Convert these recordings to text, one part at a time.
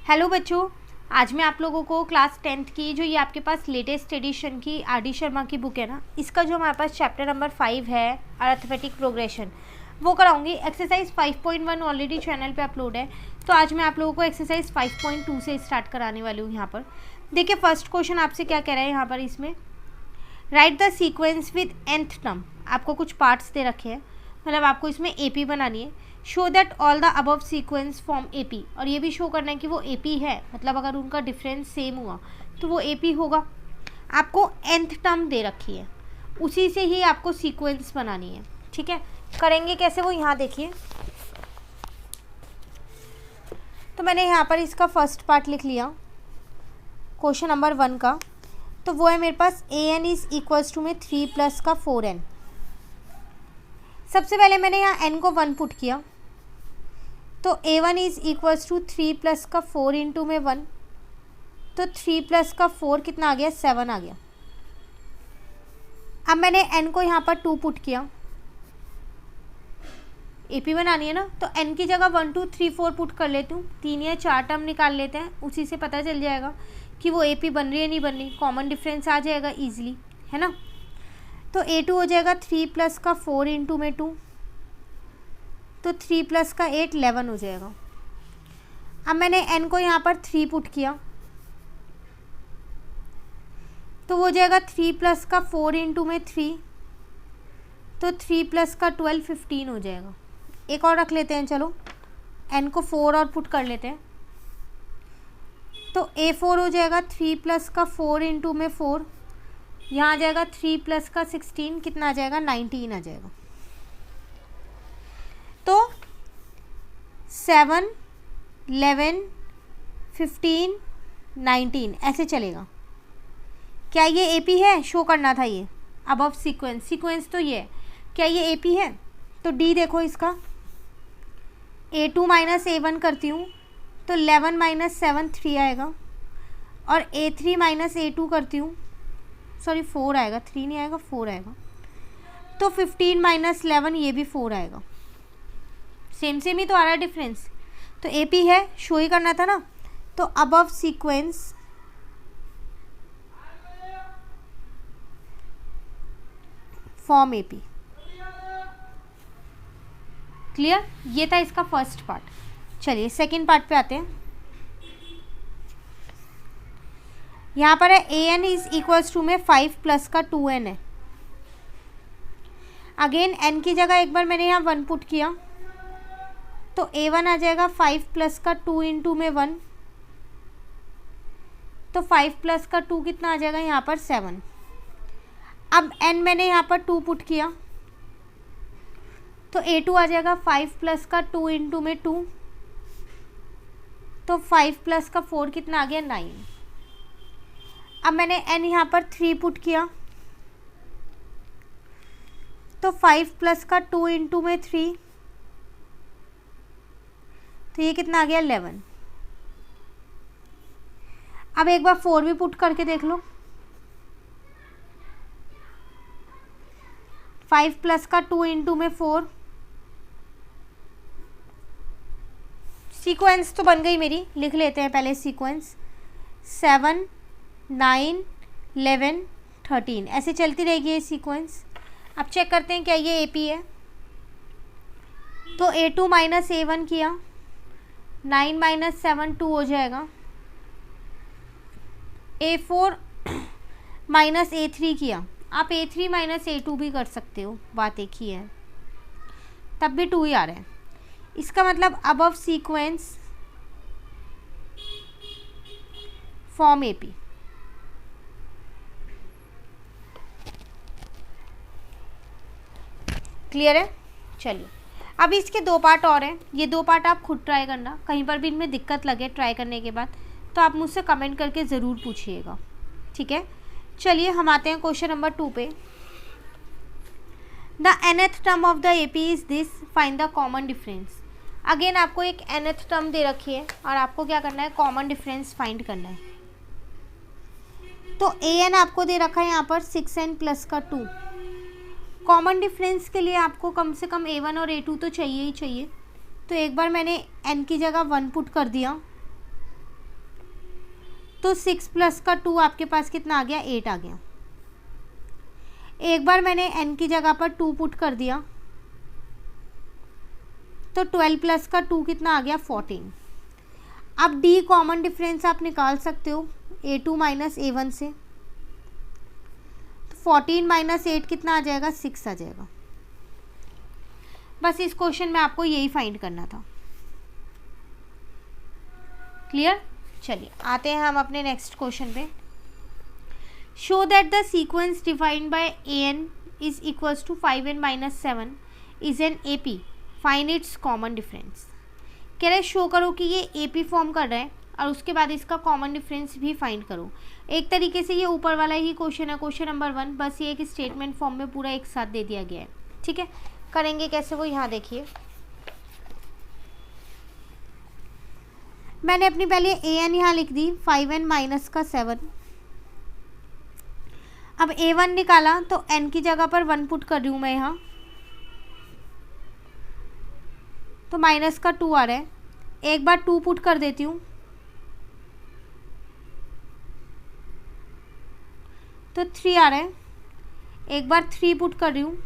Hello बच्चों, आज मैं आप लोगों को क्लास 10th की जो ये आपके पास लेटेस्ट एडिशन की आर.डी. शर्मा की बुक है ना, इसका जो हमारे पास चैप्टर नंबर 5 है अरिथमेटिक प्रोग्रेशन, वो कराऊंगी। एक्सरसाइज 5.1 ऑलरेडी चैनल पे अपलोड है, तो आज मैं आप लोगों को एक्सरसाइज 5.2 से स्टार्ट कराने वाली हूँ। यहाँ पर देखिए फर्स्ट क्वेश्चन आपसे क्या कह रहा है यहाँ पर, इसमें right the sequence with nth term. आपको कुछ पार्ट्स दे रखे हैं, मतलब आपको इसमें AP बनानी है। Show that all the above sequence form AP, और ये भी शो करना है कि वो AP है, मतलब अगर उनका डिफरेंस सेम हुआ तो वो AP होगा। आपको nth टर्म दे रखी है, उसी से ही आपको सीक्वेंस बनानी है। ठीक है, करेंगे कैसे वो यहाँ देखिए। तो मैंने यहाँ पर इसका फर्स्ट पार्ट लिख लिया क्वेश्चन नंबर 1 का, तो वो है मेरे पास an इज इक्वल्स टू में 3 प्लस का 4n। सबसे पहले मैंने यहाँ n को 1 पुट किया, तो a1 is equals to 3 plus का 4 इंटू में 1, तो 3 प्लस का 4 कितना आ गया, 7 आ गया। अब मैंने n को यहाँ पर 2 पुट किया, AP बनानी है ना, तो n की जगह 1 2 3 4 पुट कर लेती हूँ। 3 या 4 टर्म निकाल लेते हैं, उसी से पता चल जाएगा कि वो AP बन रही है नहीं बन रही, कॉमन डिफरेंस आ जाएगा ईजिली, है ना। तो A2 हो जाएगा 3 प्लस का 4 इंटू में 2, तो 3 प्लस का 8 11 हो जाएगा। अब मैंने n को यहाँ पर 3 पुट किया, तो वो हो जाएगा 3 प्लस का 4 इंटू में 3, तो 3 प्लस का 12 15 हो जाएगा। एक और रख लेते हैं, चलो n को 4 और पुट कर लेते हैं, तो A4 हो जाएगा 3 प्लस का 4 इंटू में 4, यहाँ आ जाएगा 3 प्लस का 16, कितना आ जाएगा, 19 आ जाएगा। तो 7 11 15 19 ऐसे चलेगा। क्या ये AP है, शो करना था ये अबव सीक्वेंस तो ये है। क्या ये AP है, तो D देखो इसका, A2 माइनस A1 करती हूँ तो 11 माइनस 7 3 आएगा, और A3 माइनस A2 करती हूँ, सॉरी 4 आएगा, 3 नहीं आएगा 4 आएगा, तो 15 माइनस 11 ये भी 4 आएगा। सेम ही तो आ रहा है डिफरेंस, तो AP है, शो ही करना था ना। तो above sequence form AP। Clear, ये था इसका फर्स्ट पार्ट। चलिए सेकंड पार्ट पे आते हैं। यहाँ पर है an इज इक्वल्स टू में 5 प्लस का 2n है। अगेन n की जगह एक बार मैंने यहाँ 1 पुट किया, तो a1 आ जाएगा 5 प्लस का 2 इंटू में 1, तो 5 प्लस का 2 कितना आ जाएगा यहाँ पर 7। अब n मैंने यहाँ पर 2 पुट किया, तो a2 आ जाएगा 5 प्लस का 2 इंटू में 2, तो 5 प्लस का 4 कितना आ गया 9। अब मैंने n यहाँ पर 3 पुट किया, तो 5 प्लस का 2 इंटू में 3, तो ये कितना आ गया 11। अब एक बार 4 भी पुट करके देख लो, 5 प्लस का 2 इंटू में 4, सीक्वेंस तो बन गई मेरी, लिख लेते हैं पहले सीक्वेंस, 7 9 11 13 ऐसे चलती रहेगी ये सीक्वेंस। अब चेक करते हैं क्या ये AP है, तो A2 माइनस A1 किया, 9 माइनस 7 2 हो जाएगा। A4 माइनस A3 किया, आप A3 माइनस A2 भी कर सकते हो, बात एक ही है, तब भी 2 ही आ रहा है। इसका मतलब above sequence form AP। Clear है। चलिए अब इसके 2 पार्ट और हैं, ये 2 पार्ट आप खुद ट्राई करना, कहीं पर भी इनमें दिक्कत लगे ट्राई करने के बाद तो आप मुझसे कमेंट करके ज़रूर पूछिएगा, ठीक है। चलिए हम आते हैं क्वेश्चन नंबर 2 पे। The nth term of the AP is this, find the common difference. Again आपको एक nth टर्म दे रखी है और आपको क्या करना है, कॉमन डिफरेंस फाइंड करना है। तो an आपको दे रखा है यहाँ पर 6n प्लस का 2। कॉमन डिफरेंस के लिए आपको कम से कम A1 और A2 तो चाहिए ही चाहिए, तो एक बार मैंने n की जगह 1 पुट कर दिया, तो 6 प्लस का 2 आपके पास कितना आ गया, 8 आ गया। एक बार मैंने n की जगह पर 2 पुट कर दिया तो 12 प्लस का 2 कितना आ गया, 14। अब d कॉमन डिफरेंस आप निकाल सकते हो a2 माइनस a1 से, तो 14 माइनस 8 कितना आ जाएगा, 6 आ जाएगा। बस इस क्वेश्चन में आपको यही फाइंड करना था। क्लियर? चलिए आते हैं हम अपने नेक्स्ट क्वेश्चन पे। Show that the sequence defined by an is equals to 5n minus 7 is an AP, find its common difference. कह रहे शो करो कि ये AP फॉर्म कर रहा है और उसके बाद इसका कॉमन डिफरेंस भी फाइंड करो। एक तरीके से ये ऊपर वाला ही क्वेश्चन है, क्वेश्चन नंबर 1, बस ये एक स्टेटमेंट फॉर्म में पूरा एक साथ दे दिया गया है। ठीक है, करेंगे कैसे वो यहाँ देखिए। मैंने अपनी पहले an यहाँ लिख दी 5n माइनस का 7। अब a1 निकाला तो n की जगह पर 1 पुट कर रही हूँ मैं यहाँ, तो माइनस का 2 आ रहा है। एक बार 2 पुट कर देती हूँ तो 3 आ रहा है। एक बार 3 पुट कर रही हूँ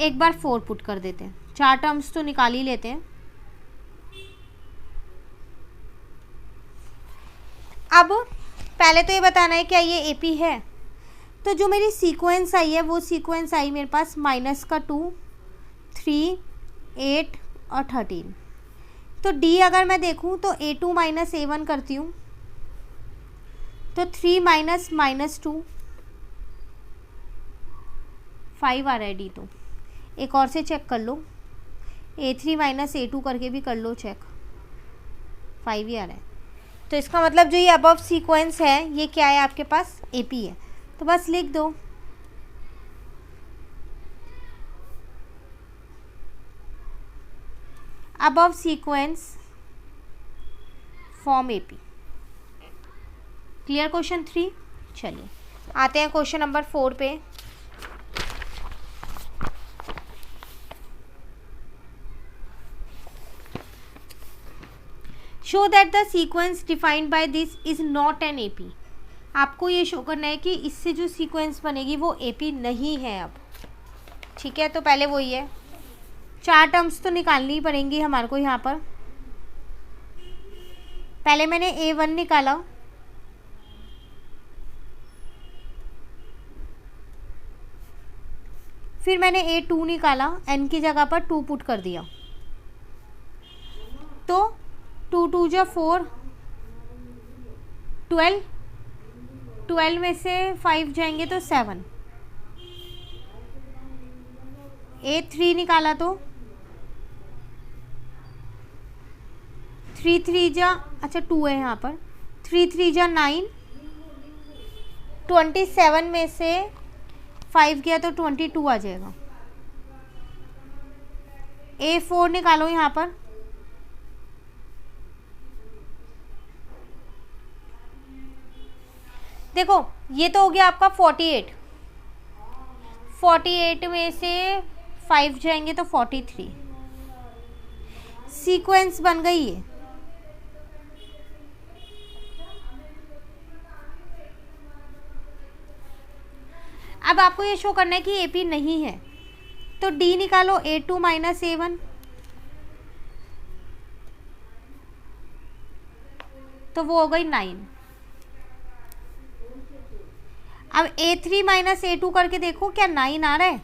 एक बार 4 पुट कर देते हैं। 4 टर्म्स तो निकाल ही लेते हैं। अब पहले तो ये बताना है क्या ये AP है। तो जो मेरी सीक्वेंस आई है वो सीक्वेंस आई मेरे पास माइनस का 2, 3, 8 और 13। तो D अगर मैं देखूँ तो A2 माइनस A1 करती हूँ तो 3 माइनस माइनस 2, 5 आ रहा है D। तो एक और से चेक कर लो, A3 माइनस A2 करके भी कर लो चेक, 5 ही आ रहा है। तो इसका मतलब जो ये अबव सीक्वेंस है ये क्या है, आपके पास AP है। तो बस लिख दो above sequence form AP। Clear question 3। चलिए आते हैं क्वेश्चन नंबर 4 पे। Show that the sequence defined by this is not an AP। आपको ये शो करना है कि इससे जो सीक्वेंस बनेगी वो AP नहीं है अब। ठीक है, तो पहले वही है, 4 टर्म्स तो निकालनी ही पड़ेंगी हमारे को यहाँ पर। पहले मैंने A1 निकाला, फिर मैंने A2 निकाला, n की जगह पर 2 पुट कर दिया, तो 2 2 जा 4, 12 में से 5 जाएंगे तो 7। A3 निकाला तो 3 3 जा, अच्छा 2 है यहाँ पर, 3 3 जा 9, 27 में से 5 गया तो 22 आ जाएगा। A4 निकालो यहाँ पर, देखो ये तो हो गया आपका 48 में से 5 जाएंगे तो 43। सीक्वेंस बन गई है। अब आपको ये शो करना है कि AP नहीं है, तो D निकालो, A2 माइनस A1, तो वो हो गई 9। अब A3 माइनस A2 करके देखो क्या 9 आ रहा है।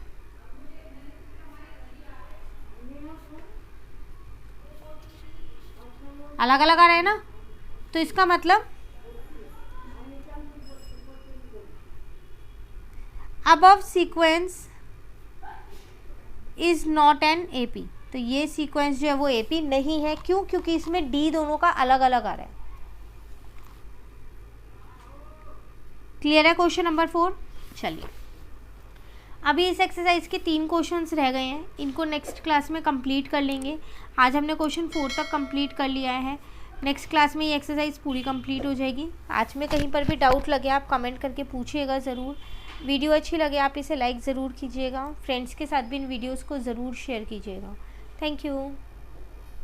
अलग अलग आ रहा है ना, तो इसका मतलब above sequence is not an AP। तो ये सीक्वेंस जो है वो AP नहीं है। क्यों? क्योंकि इसमें D दोनों का अलग अलग आ रहा है। क्लियर है क्वेश्चन नंबर 4। चलिए अभी इस एक्सरसाइज के 3 क्वेश्चंस रह गए हैं, इनको नेक्स्ट क्लास में कंप्लीट कर लेंगे। आज हमने क्वेश्चन 4 तक कंप्लीट कर लिया है, नेक्स्ट क्लास में ये एक्सरसाइज पूरी कंप्लीट हो जाएगी। आज में कहीं पर भी डाउट लगे आप कमेंट करके पूछिएगा ज़रूर। वीडियो अच्छी लगे आप इसे लाइक ज़रूर कीजिएगा, फ्रेंड्स के साथ भी इन वीडियोज़ को ज़रूर शेयर कीजिएगा। Thank you.